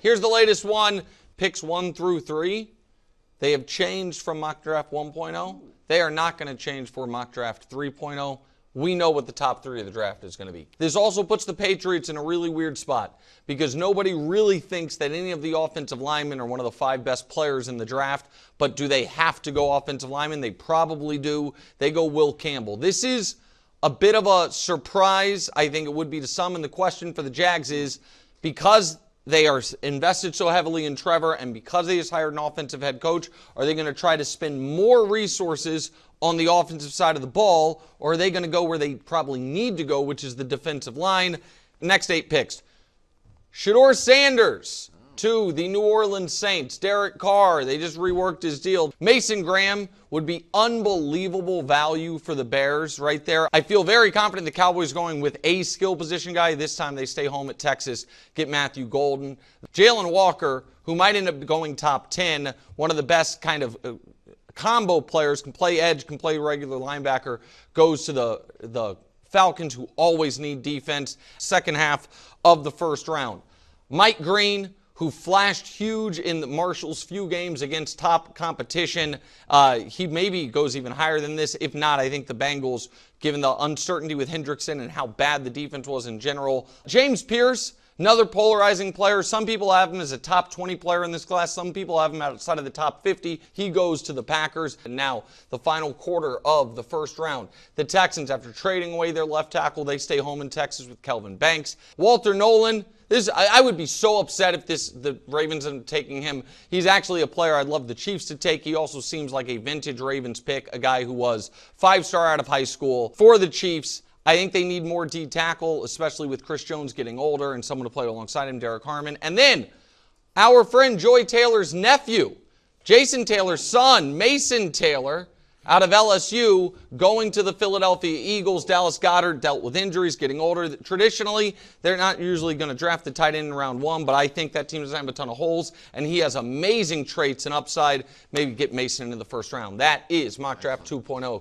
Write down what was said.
Here's the latest one. Picks 1 through 3. They have changed from mock draft 1.0. They are not going to change for mock draft 3.0. We know what the top 3 of the draft is going to be. This also puts the Patriots in a really weird spot because nobody really thinks that any of the offensive linemen are one of the 5 best players in the draft. But do they have to go offensive linemen? They probably do. They go Will Campbell. This is a bit of a surprise, I think it would be to some. And the question for the Jags is, because they are invested so heavily in Trevor and because they just hired an offensive head coach, are they going to try to spend more resources on the offensive side of the ball, or are they going to go where they probably need to go, which is the defensive line? Next 8 picks. Shedeur Sanders to the New Orleans Saints. Derek Carr, they just reworked his deal. Mason Graham would be unbelievable value for the Bears right there. I feel very confident the Cowboys going with a skill position guy. This time they stay home at Texas, get Matthew Golden. Jalen Walker, who might end up going top 10, one of the best kind of combo players, can play edge, can play regular linebacker, goes to the Falcons, who always need defense. Second half of the first round. Mike Green, who flashed huge in the Marshall's few games against top competition. He maybe goes even higher than this. If not, I think the Bengals, given the uncertainty with Hendrickson and how bad the defense was in general. James Pierce, another polarizing player. Some people have him as a top 20 player in this class. Some people have him outside of the top 50. He goes to the Packers. And now the final quarter of the first round. The Texans, after trading away their left tackle, they stay home in Texas with Kelvin Banks. Walter Nolan. I would be so upset if the Ravens end up taking him. He's actually a player I'd love the Chiefs to take. He also seems like a vintage Ravens pick, a guy who was 5-star out of high school. For the Chiefs, I think they need more D tackle, especially with Chris Jones getting older and someone to play alongside him, Derek Harmon. And then our friend Joy Taylor's nephew, Jason Taylor's son, Mason Taylor, out of LSU, going to the Philadelphia Eagles. Dallas Goedert dealt with injuries, getting older. Traditionally, they're not usually going to draft the tight end in round 1, but I think that team doesn't have a ton of holes, and he has amazing traits and upside. Maybe get Mason into the first round. That is Mock Draft 2.0.